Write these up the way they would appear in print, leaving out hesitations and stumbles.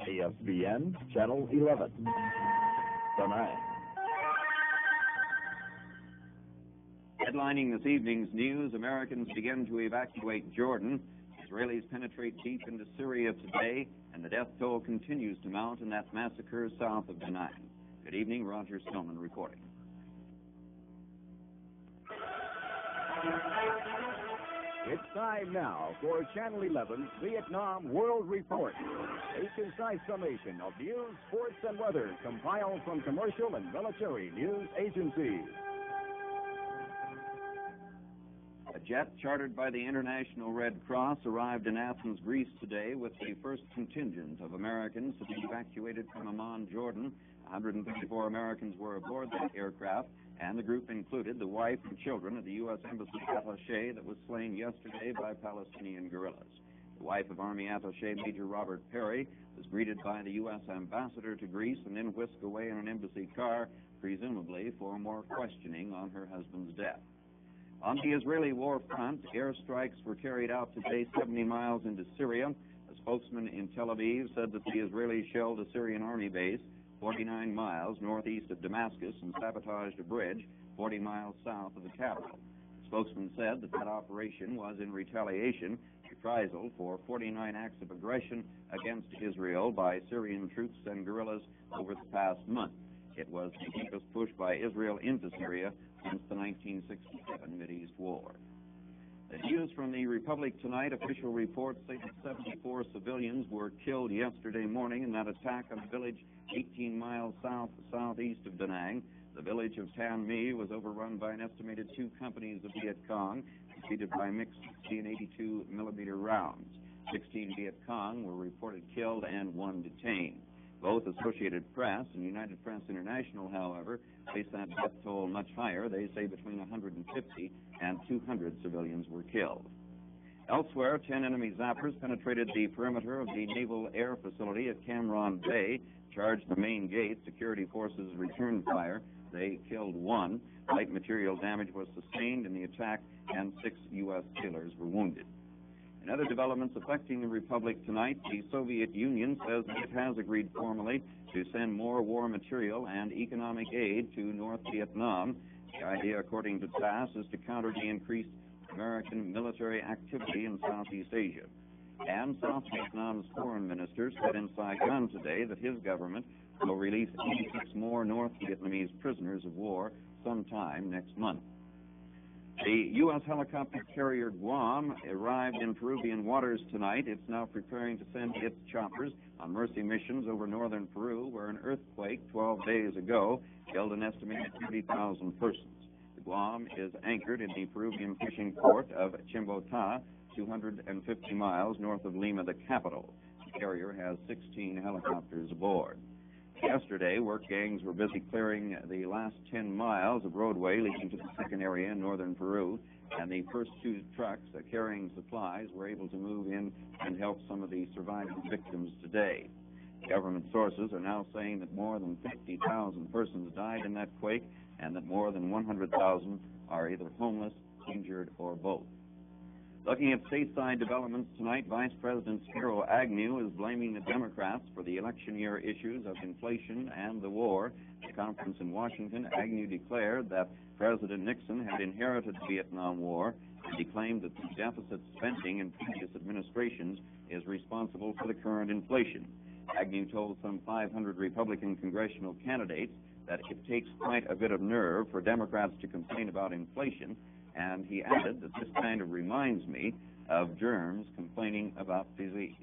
AFVN, Channel 11. Tonight. Headlining this evening's news, Americans begin to evacuate Jordan. Israelis penetrate deep into Syria today, and the death toll continues to mount in that massacre south of Da Nang. Good evening, Roger Stillman reporting. It's time now for Channel 11's Vietnam World Report, a concise summation of news, sports, and weather compiled from commercial and military news agencies. A jet chartered by the International Red Cross arrived in Athens, Greece today with the first contingent of Americans to be evacuated from Amman, Jordan. 154 Americans were aboard that aircraft, and the group included the wife and children of the U.S. Embassy attaché that was slain yesterday by Palestinian guerrillas. The wife of Army Attaché Major Robert Perry was greeted by the U.S. ambassador to Greece and then whisked away in an embassy car, presumably for more questioning on her husband's death. On the Israeli war front, airstrikes were carried out today 70 miles into Syria. A spokesman in Tel Aviv said that the Israelis shelled a Syrian army base 49 miles northeast of Damascus and sabotaged a bridge 40 miles south of the capital. The spokesman said that operation was in retaliation, reprisal for 49 acts of aggression against Israel by Syrian troops and guerrillas over the past month. It was the deepest push by Israel into Syria since the 1967 Mideast War. The news from the Republic tonight, official reports say that 74 civilians were killed yesterday morning in that attack on a village 18 miles southeast of Da Nang. The village of Tan My was overrun by an estimated 2 companies of Viet Cong, defeated by mixed 60 and 82 millimeter rounds. 16 Viet Cong were reported killed and 1 detained. Both Associated Press and United Press International, however, place that death toll much higher. They say between 150 and 200 civilians were killed. Elsewhere, 10 enemy zappers penetrated the perimeter of the Naval Air Facility at Cam Ranh Bay, charged the main gate. Security forces returned fire. They killed 1. Light material damage was sustained in the attack, and 6 U.S. sailors were wounded. In other developments affecting the Republic tonight, the Soviet Union says that it has agreed formally to send more war material and economic aid to North Vietnam. The idea, according to TASS, is to counter the increased American military activity in Southeast Asia. And South Vietnam's foreign minister said in Saigon today that his government will release 86 more North Vietnamese prisoners of war sometime next month. The U.S. helicopter carrier Guam arrived in Peruvian waters tonight. It's now preparing to send its choppers on mercy missions over northern Peru, where an earthquake 12 days ago killed an estimated 30,000 persons. The Guam is anchored in the Peruvian fishing port of Chimbota, 250 miles north of Lima, the capital. The carrier has 16 helicopters aboard. Yesterday, work gangs were busy clearing the last 10 miles of roadway leading to the second area in northern Peru, and the first 2 trucks carrying supplies were able to move in and help some of the surviving victims today. Government sources are now saying that more than 50,000 persons died in that quake and that more than 100,000 are either homeless, injured, or both. Looking at stateside developments tonight, Vice President Spiro Agnew is blaming the Democrats for the election year issues of inflation and the war. At a conference in Washington, Agnew declared that President Nixon had inherited the Vietnam War, and he claimed that the deficit spending in previous administrations is responsible for the current inflation. Agnew told some 500 Republican congressional candidates that it takes quite a bit of nerve for Democrats to complain about inflation, and he added that this kind of reminds me of germs complaining about disease.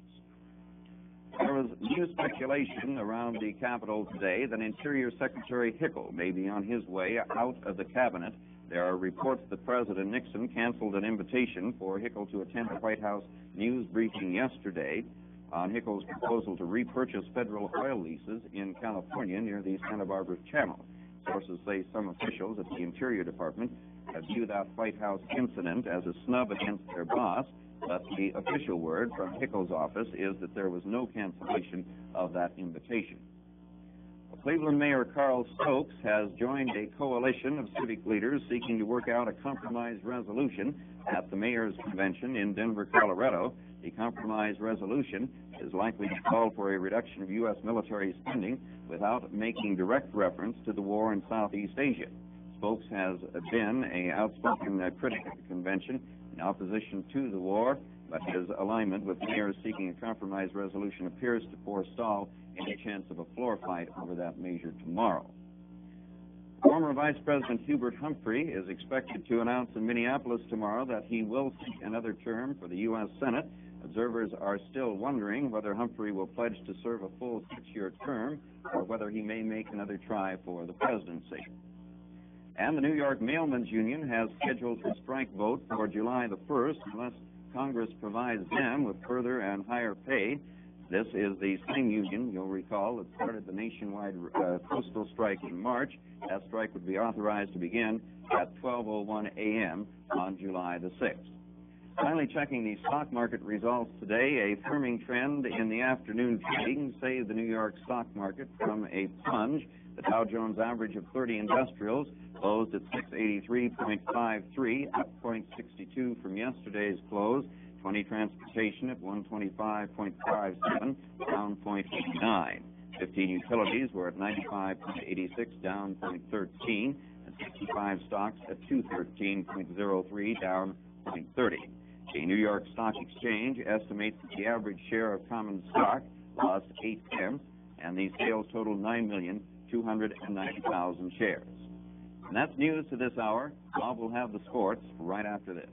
There was new speculation around the Capitol today that Interior Secretary Hickel may be on his way out of the cabinet. There are reports that President Nixon canceled an invitation for Hickel to attend the White House news briefing yesterday on Hickel's proposal to repurchase federal oil leases in California near the Santa Barbara Channel. Sources say some officials at the Interior Department view that White House incident as a snub against their boss, but the official word from Hickel's office is that there was no cancellation of that invitation. Cleveland Mayor Carl Stokes has joined a coalition of civic leaders seeking to work out a compromise resolution at the mayor's convention in Denver, Colorado. The compromise resolution is likely to call for a reduction of U.S. military spending without making direct reference to the war in Southeast Asia. Spokes has been an outspoken critic of the convention in opposition to the war, but his alignment with mayors seeking a compromise resolution appears to forestall any chance of a floor fight over that measure tomorrow. Former Vice President Hubert Humphrey is expected to announce in Minneapolis tomorrow that he will seek another term for the U.S. Senate. Observers are still wondering whether Humphrey will pledge to serve a full 6-year term or whether he may make another try for the presidency. And the New York Mailmen's Union has scheduled a strike vote for July the 1st unless Congress provides them with further and higher pay. This is the same union, you'll recall, that started the nationwide postal strike in March. That strike would be authorized to begin at 12:01 a.m. on July the 6th. Finally, checking the stock market results today, a firming trend in the afternoon trading saved the New York stock market from a plunge. The Dow Jones average of 30 industrials closed at 683.53, up 0.62 from yesterday's close. 20 transportation at 125.57, down 0.89. 15 utilities were at 95.86, down 0.13, and 65 stocks at 213.03, down 0.30. The New York Stock Exchange estimates that the average share of common stock lost 8 cents, and the sales totaled 9,290,000 shares. And that's news to this hour. Bob will have the sports right after this.